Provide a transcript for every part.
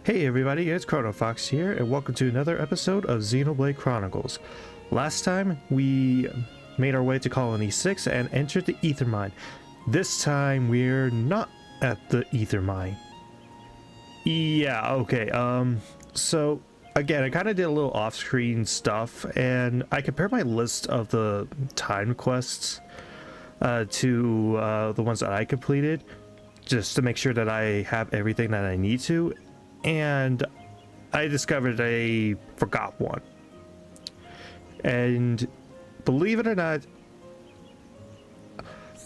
Hey everybody, it's Chronofahx here, and welcome to another episode of Xenoblade Chronicles. Last time, we made our way to Colony 6 and entered the Ether Mine. This time, we're not at the Ether Mine. Yeah, okay, so, again, I kind of did a little off-screen stuff, and I compared my list of the time quests to the ones that I completed, just to make sure that I have everything that I need to. And I discovered I forgot one. And believe it or not,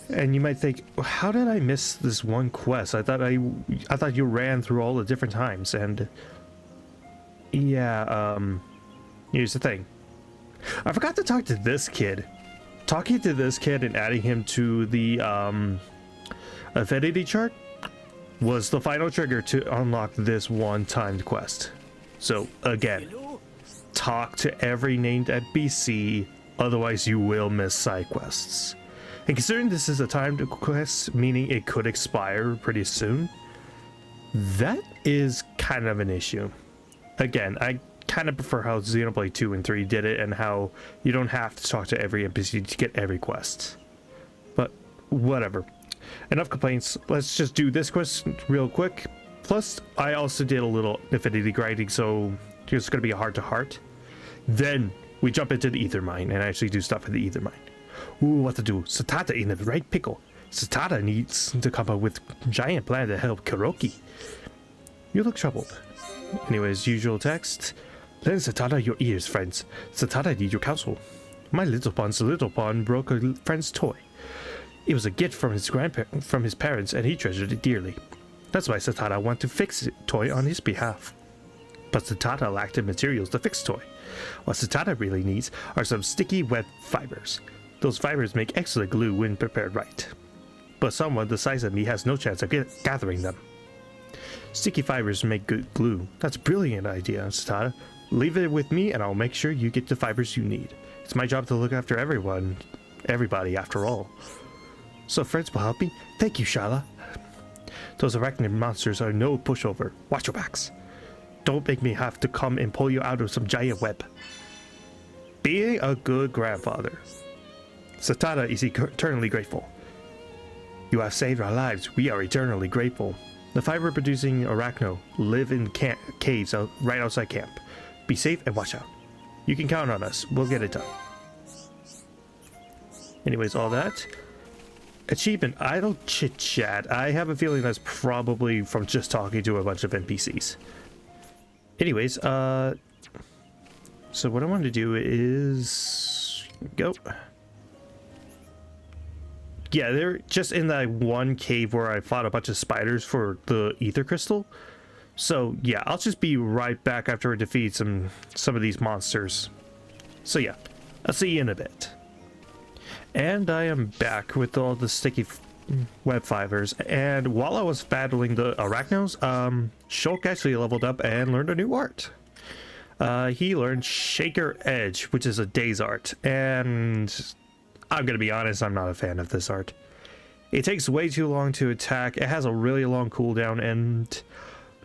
and you might think, how did I miss this one quest? I thought you ran through all the different times. And yeah, here's the thing. I forgot to talk to this kid. Talking to this kid and adding him to the affinity chart was the final trigger to unlock this one timed quest. So again, talk to every named NPC, otherwise you will miss side quests. And considering this is a timed quest, meaning it could expire pretty soon, that is kind of an issue. Again, I kind of prefer how Xenoblade 2 and 3 did it, and how you don't have to talk to every NPC to get every quest. But whatever. Enough complaints, let's just do this quest real quick. Plus, I also did a little affinity grinding, so it's going to be a heart-to-heart. Then, we jump into the Ether Mine and actually do stuff in the Ether Mine. Ooh, what to do? Satata in the right pickle. Satata needs to come up with a giant plan to help Kuroki. You look troubled. Anyways, usual text. Lend Satata your ears, friends. Satata needs your counsel. My little pawn broke a friend's toy. It was a gift from his parents, and he treasured it dearly. That's why Satata wanted to fix the toy on his behalf. But Satata lacked the materials to fix toy. What Satata really needs are some sticky web fibers. Those fibers make excellent glue when prepared right. But someone the size of me has no chance of gathering them. Sticky fibers make good glue. That's a brilliant idea, Satata. Leave it with me and I'll make sure you get the fibers you need. It's my job to look after everybody after all. So friends will help me? Thank you, Shala. Those arachnid monsters are no pushover. Watch your backs. Don't make me have to come and pull you out of some giant web. Being a good grandfather. Satata is eternally grateful. You have saved our lives. We are eternally grateful. The fiber-producing arachno live in caves right outside camp. Be safe and watch out. You can count on us. We'll get it done. Anyways, all that. Achievement, idle chit chat. I have a feeling that's probably from just talking to a bunch of NPCs. Anyways, so what I want to do is go. Yeah, they're just in that one cave where I fought a bunch of spiders for the ether crystal. So yeah, I'll just be right back after I defeat some of these monsters. So yeah, I'll see you in a bit. And I am back with all the sticky web fibers. And while I was battling the arachnos, Shulk actually leveled up and learned a new art. He learned Shaker Edge, which is a day's art. And I'm going to be honest, I'm not a fan of this art. It takes way too long to attack. It has a really long cooldown. And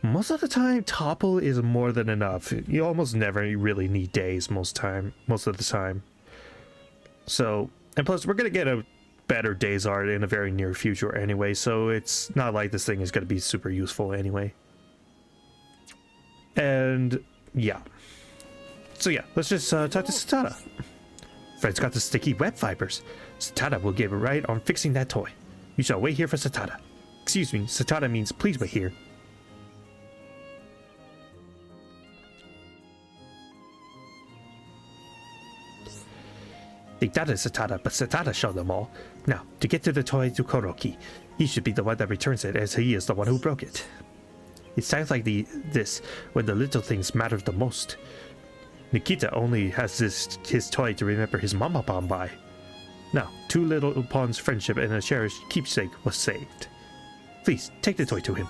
most of the time, topple is more than enough. You almost never really need days most of the time. So... And plus, we're going to get a better days art in a very near future anyway, so it's not like this thing is going to be super useful anyway. And, yeah. So yeah, let's just talk to Satata. Fred's got the sticky web fibers. Satata will get right on fixing that toy. You shall wait here for Satata. Excuse me, Satata means please wait here. They doubted Satata, but Satata showed them all. Now, to get to the toy to Kuroki, he should be the one that returns it, as he is the one who broke it. It sounds like this when the little things matter the most. Nikita only has his toy to remember his mama pawn by. Now, two little pawns' friendship and a cherished keepsake was saved. Please, take the toy to him.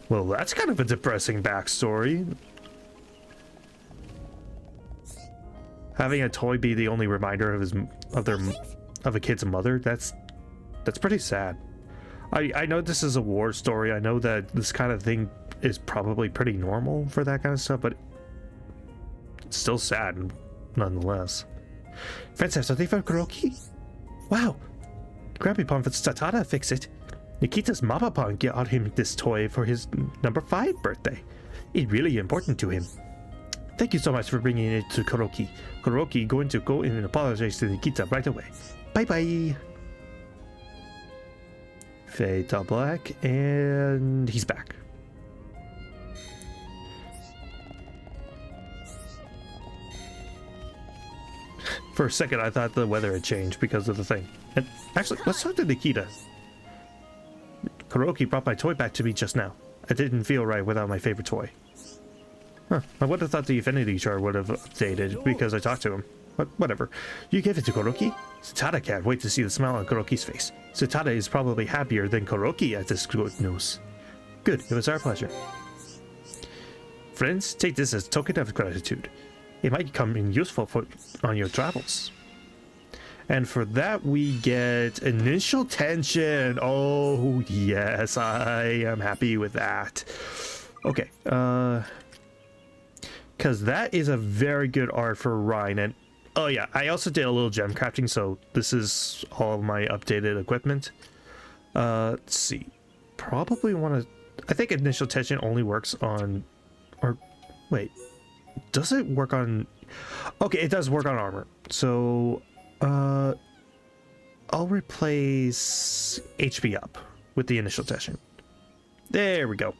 Well, that's kind of a depressing backstory. Having a toy be the only reminder of a kid's mother, that's pretty sad. I know this is a war story. I know that this kind of thing is probably pretty normal for that kind of stuff, but it's still sad nonetheless. Friends have something for Kuroki? Wow! Grandpa Ponfit's Tatata fix it. Nikita's Mama Pon got him this toy for his number 5 birthday. It's really important to him. Thank you so much for bringing it to Kuroki. Kuroki going to go in and apologize to Nikita right away. Bye bye! Fade to black, and he's back. For a second, I thought the weather had changed because of the thing. And actually, let's talk to Nikita. Kuroki brought my toy back to me just now. I didn't feel right without my favorite toy. Huh, I would have thought the affinity chart would have updated because I talked to him. But whatever. You gave it to Kuroki? Sutada can't wait to see the smile on Kuroki's face. Sutada is probably happier than Kuroki at this good news. Good, it was our pleasure. Friends, take this as a token of gratitude. It might come in useful on your travels. And for that, we get initial tension. Oh, yes, I am happy with that. Okay, because that is a very good art for Ryan. And oh yeah, I also did a little gem crafting, so this is all of my updated equipment. Let's see. Probably want to... I think initial tension only works on... Or, wait. Does it work on... Okay, it does work on armor. So, I'll replace HP up with the initial tension. There we go.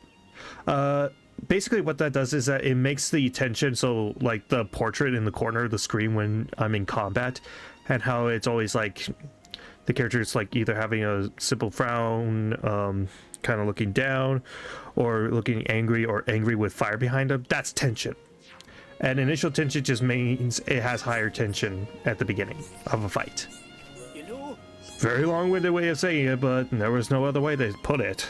Basically what that does is that it makes the tension, so like the portrait in the corner of the screen when I'm in combat, and how it's always like the character is like either having a simple frown, kind of looking down, or looking angry, or angry with fire behind him. That's tension. And initial tension just means it has higher tension at the beginning of a fight. Very long-winded way of saying it, but there was no other way to put it.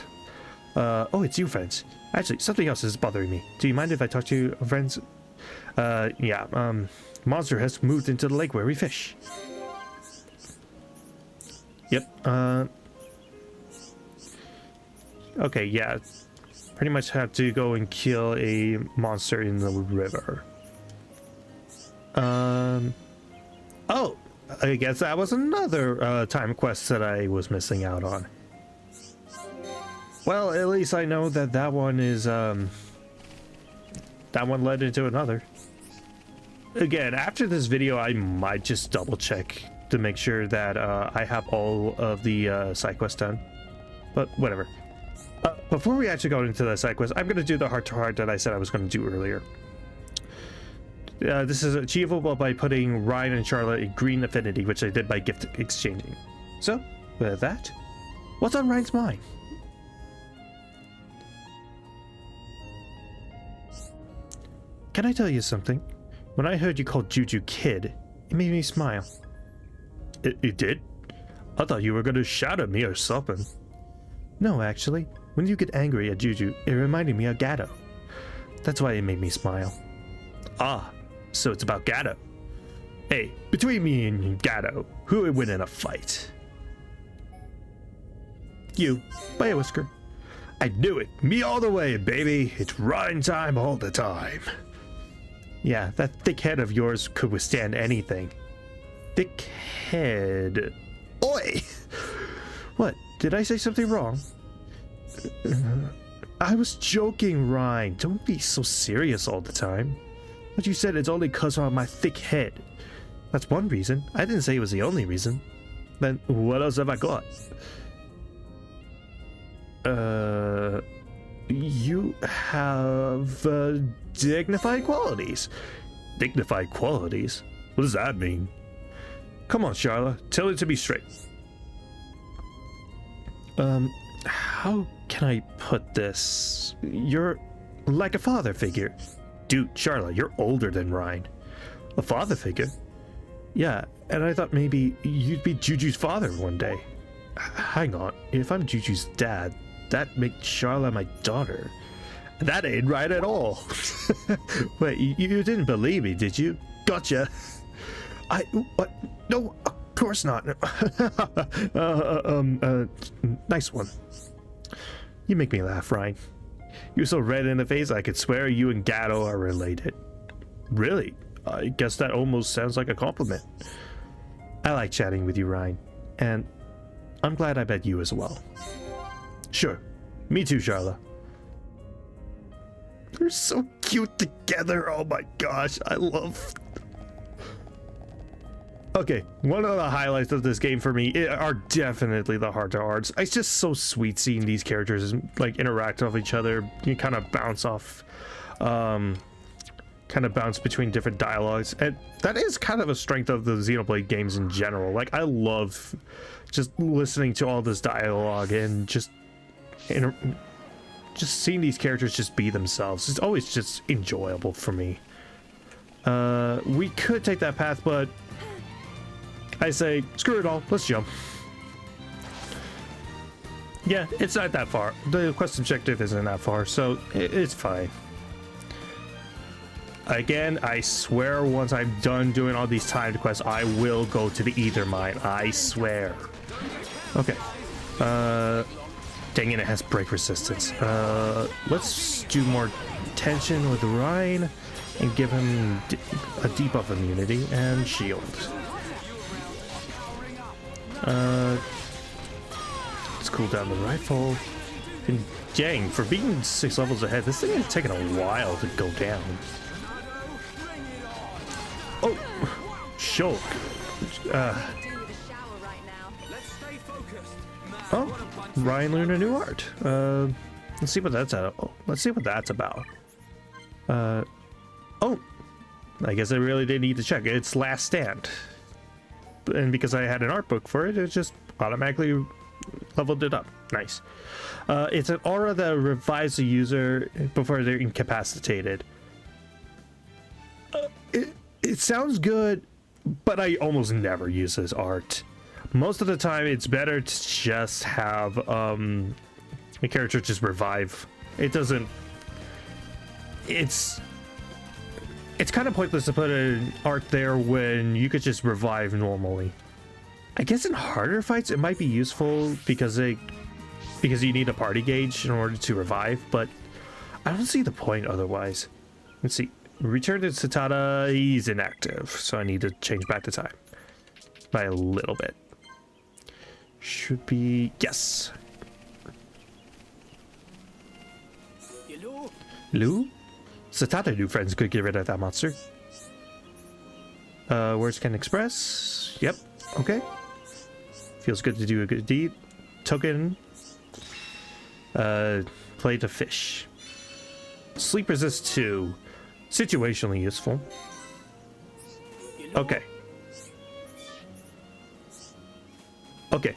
Oh, it's you, friends. Actually, something else is bothering me. Do you mind if I talk to you, friends? Monster has moved into the lake where we fish. Yep, okay, yeah. Pretty much have to go and kill a monster in the river. Oh, I guess that was another time quest that I was missing out on. Well, at least I know that that one is, that one led into another. Again, after this video, I might just double check to make sure that I have all of the side quests done. But whatever. Before we actually go into the side quest, I'm going to do the heart-to-heart that I said I was going to do earlier. This is achievable by putting Ryan and Charlotte in green affinity, which I did by gift exchanging. So, with that, what's on Ryan's mind? Can I tell you something? When I heard you call Juju kid, it made me smile. It did? I thought you were going to shout at me or something. No, actually. When you get angry at Juju, it reminded me of Gato. That's why it made me smile. Ah, so it's about Gato. Hey, between me and Gato, who would win in a fight? You, by a whisker. I knew it. Me all the way, baby. It's Ryan time all the time. Yeah, that thick head of yours could withstand anything. Thick head. Oi! What? Did I say something wrong? I was joking, Ryan. Don't be so serious all the time. But you said it's only because of my thick head. That's one reason. I didn't say it was the only reason. Then what else have I got? You have dignified qualities. Dignified qualities? What does that mean? Come on, Charlotte. Tell it to me straight. How can I put this? You're like a father figure. Dude, Charlotte, you're older than Ryan. A father figure? Yeah, and I thought maybe you'd be Juju's father one day. Hang on, if I'm Juju's dad, that makes Charlotte my daughter. That ain't right at all. Wait, you didn't believe me, did you? Gotcha. What? No, course not. Nice one. You make me laugh, Ryan. You're so red in the face, I could swear you and Gatto are related. Really? I guess that almost sounds like a compliment. I like chatting with you, Ryan. And I'm glad I met you as well. Sure. Me too, Charla. They're so cute together. Oh my gosh. I love... Okay, one of the highlights of this game for me are definitely the heart-to-hearts. It's just so sweet seeing these characters like interact with each other. You kind of bounce off, kind of bounce between different dialogues, and that is kind of a strength of the Xenoblade games in general. Like, I love just listening to all this dialogue and just seeing these characters just be themselves. It's always just enjoyable for me. We could take that path, but I say, screw it all, let's jump. Yeah, it's not that far. The quest objective isn't that far, so it's fine. Again, I swear once I'm done doing all these timed quests, I will go to the Ether Mine. I swear. Okay. Dang it, it has break resistance. Let's do more tension with Ryan and give him a debuff immunity and shield. Let's cool down the rifle. And dang, for being 6 levels ahead, this thing is taking a while to go down. Oh, choke. Oh, Ryan learned a new art. Let's see what that's about. Oh, let's see what that's about. Oh, I guess I really did need to check. It's Last Stand. And because I had an art book for it, it just automatically leveled it up. Nice. It's an aura that revives the user before they're incapacitated. It sounds good, but I almost never use this art. Most of the time, it's better to just have the character just revive. It doesn't... It's kind of pointless to put an art there when you could just revive normally. I guess in harder fights it might be useful because you need a party gauge in order to revive, but I don't see the point otherwise. Let's see. Return to Satata, he's inactive, so I need to change back the time by a little bit. Should be... yes. Hello? Satata new friends could get rid of that monster. Words can express. Yep. Okay. Feels good to do a good deed. Token. Play to fish. Sleep resist 2. Situationally useful. Okay. Okay.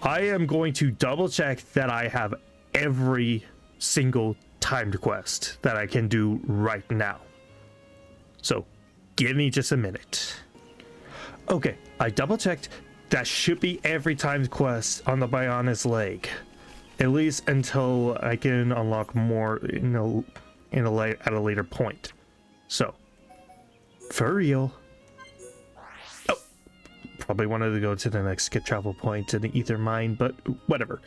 I am going to double check that I have every single timed quest that I can do right now. So give me just a minute. Okay, I double checked. That should be every timed quest on the Bionis leg, at least until I can unlock more at a later point. So for real. Oh, probably wanted to go to the next skip travel point to the Ether Mine, but whatever.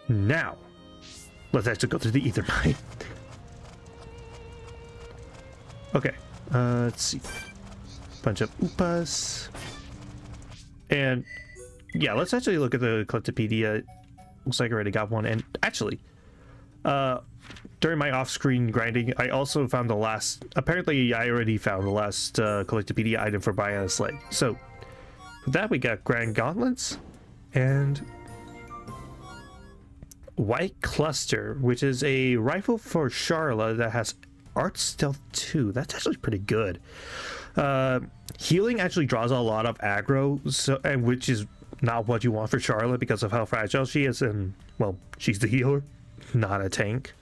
Now let's actually go to the Ether Mine. Okay, let's see. Bunch of Upas. And yeah, let's actually look at the Collectopedia. Looks like I already got one. And actually, during my off-screen grinding, I also found the last... Apparently, I already found the last Collectopedia item for Bionis Leg. So, with that, we got Grand Gauntlets and White Cluster, which is a rifle for Charla that has Art Stealth 2. That's actually pretty good. Healing actually draws a lot of aggro, and which is not what you want for Charla because of how fragile she is, and well, she's the healer, not a tank.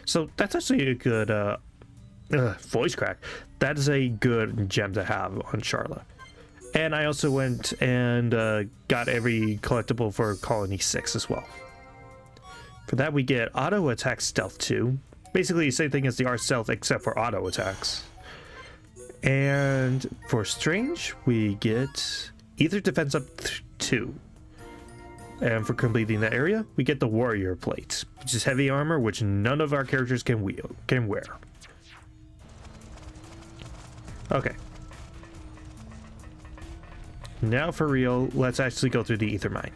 So that's actually a good voice crack. That is a good gem to have on Charla. And I also went and got every collectible for Colony 6 as well. For that, we get auto attack stealth 2. Basically the same thing as the art stealth except for auto attacks. And for strange, we get Ether defense up 2. And for completing the area, we get the warrior plate, which is heavy armor, which none of our characters can wear. Okay. Now for real, let's actually go through the ether mine.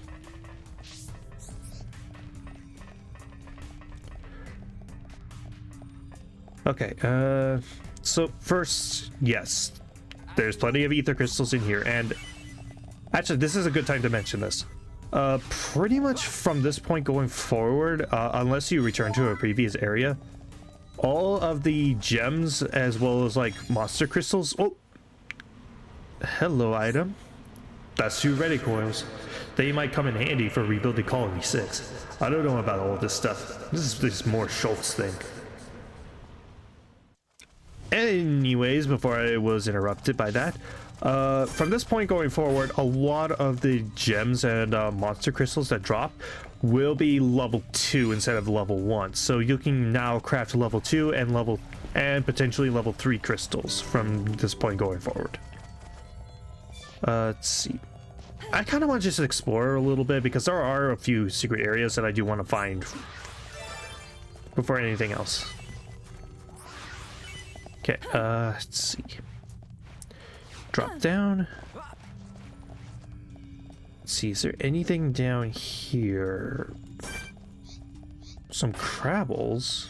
Okay, so first, yes, there's plenty of ether crystals in here, and actually this is a good time to mention this. Pretty much from this point going forward, unless you return to a previous area, all of the gems as well as like monster crystals. Oh, hello item. That's 2 ready coils. They might come in handy for rebuilding Colony 6. I don't know about all this stuff. This is more Schultz thing. Anyways, before I was interrupted by that, from this point going forward, a lot of the gems and monster crystals that drop will be level 2 instead of level 1. So you can now craft level 2 and potentially level 3 crystals from this point going forward. Let's see. I kind of want to just explore a little bit because there are a few secret areas that I do want to find before anything else. Okay, let's see. Drop down. Let's see, is there anything down here? Some crabbles.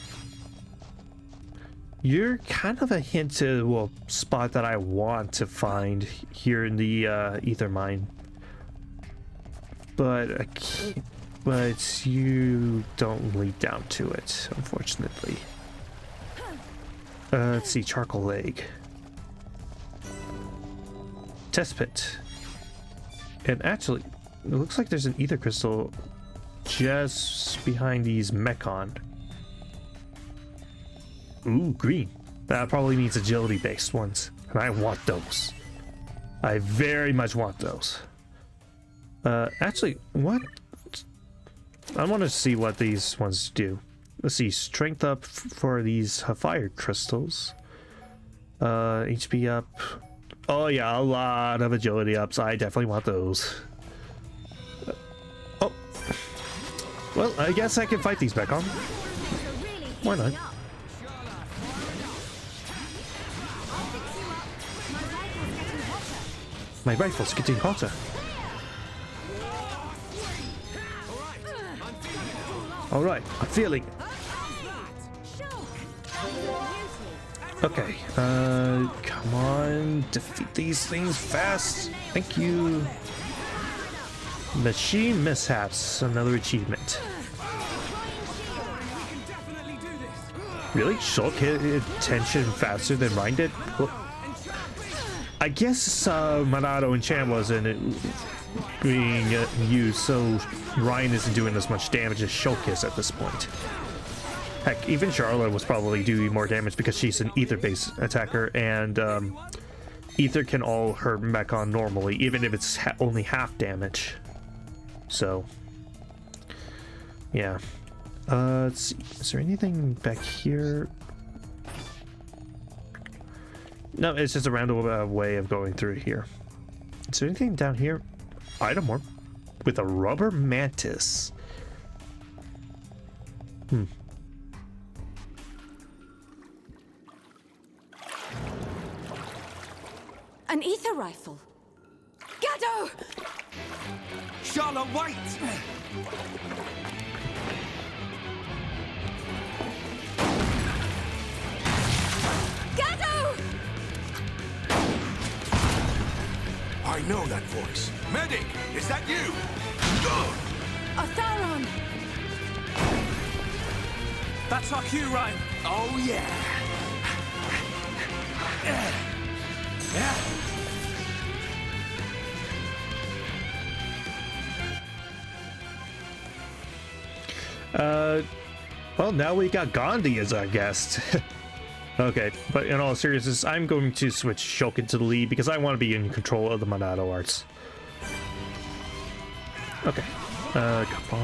You're kind of a hint to a spot that I want to find here in the ether mine. But but you don't lead down to it, unfortunately. Let's see, charcoal leg. Test pit. And actually, it looks like there's an ether crystal just behind these mechon. Ooh, green. That probably means agility based ones. And I want those. I very much want those. Actually, what? I want to see what these ones do. Let's see, strength up for these fire crystals. HP up. Oh yeah, a lot of agility ups. I definitely want those. Oh. Well, I guess I can fight these mechon. Why not? My rifle's getting hotter. Alright, I'm feeling it. Okay, come on, defeat these things fast. Thank you. Machine mishaps, another achievement. Really? Shulk hit attention faster than Ryan did? Well, I guess Monado and Chan wasn't being used, so Ryan isn't doing as much damage as Shulk is at this point. Heck, even Charlotte was probably doing more damage because she's an ether-based attacker, and ether can all hurt mechon normally, even if it's only half damage. So, yeah. Let's see. Is there anything back here? No, it's just a random way of going through here. Is there anything down here? Item more. With a rubber mantis. An ether rifle. Gaddo! Charlotte, wait! Gaddo! I know that voice. Medic, is that you? Otharon! That's our cue, Ryan. Oh, yeah. Well, now we got Gandhi as our guest. Okay, but in all seriousness, I'm going to switch Shulk into the lead because I want to be in control of the Monado arts. Okay. Come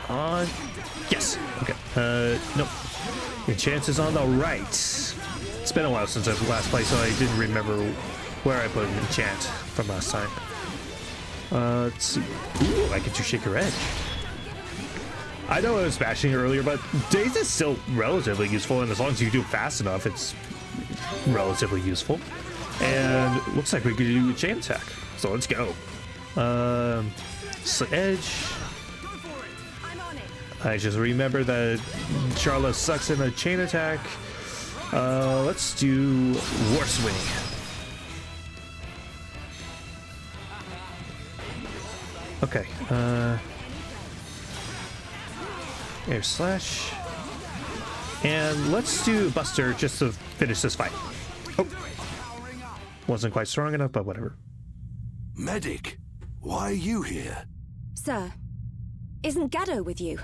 on. Yes. Okay. Nope. Your chances on the right. It's been a while since I've last played, so I didn't remember Where I put an enchant from last time. Let's see. Ooh, I get to shake her edge. I know I was bashing it earlier, but Daze is still relatively useful, and as long as you do it fast enough, it's relatively useful. And it looks like we could do a chain attack, so let's go. Slit edge. I just remember that Charla sucks in a chain attack. Let's do War Swing. Okay, air slash. And let's do Buster just to finish this fight. Oh, wasn't quite strong enough, but whatever. Medic, why are you here? Sir, isn't Gado with you?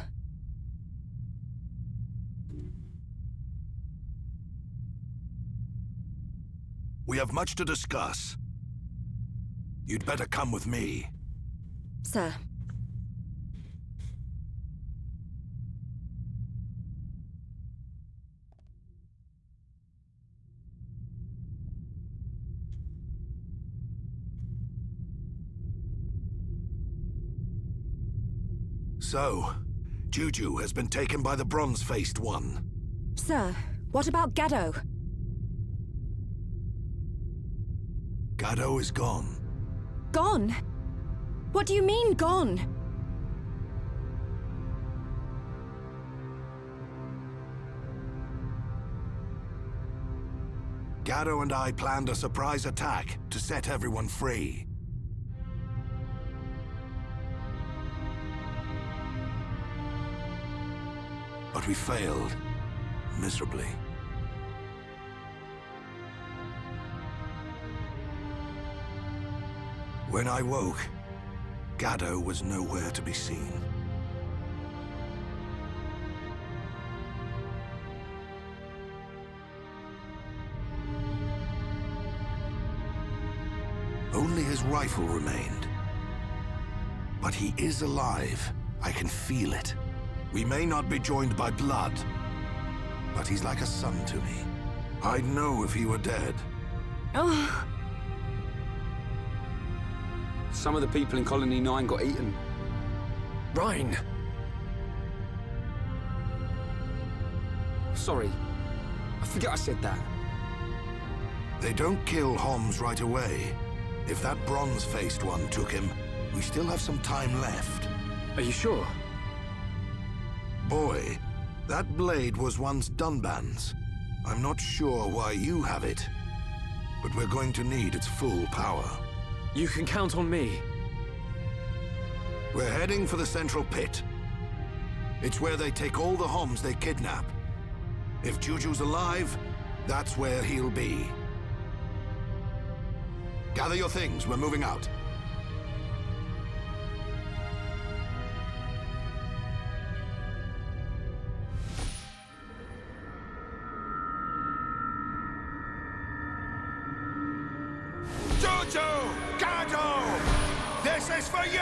We have much to discuss. You'd better come with me. Sir. So, Juju has been taken by the bronze-faced one. Sir, what about Gado? Gado is gone. Gone? What do you mean, gone? Gado and I planned a surprise attack to set everyone free. But we failed, miserably. When I woke, Gado was nowhere to be seen. Only his rifle remained. But he is alive. I can feel it. We may not be joined by blood, but he's like a son to me. I'd know if he were dead. Oh. Some of the people in Colony 9 got eaten. Rhine! Sorry. I forget I said that. They don't kill Homs right away. If that bronze-faced one took him, we still have some time left. Are you sure? Boy, that blade was once Dunban's. I'm not sure why you have it, but we're going to need its full power. You can count on me. We're heading for the central pit. It's where they take all the Homs they kidnap. If Juju's alive, that's where he'll be. Gather your things, we're moving out. Juju! Gado! This is for you!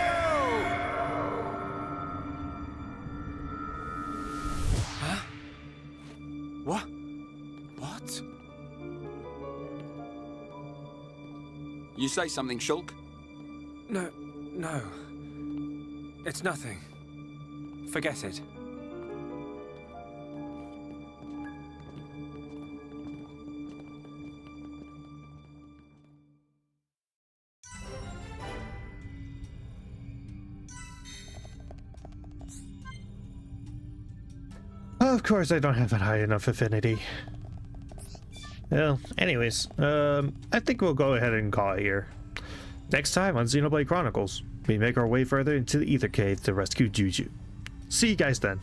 Huh? What? What? You say something, Shulk? No. It's nothing. Forget it. Of course, I don't have a high enough affinity. Well, anyways, I think we'll go ahead and call it here. Next time on Xenoblade Chronicles, we make our way further into the Ether Cave to rescue Juju. See you guys then.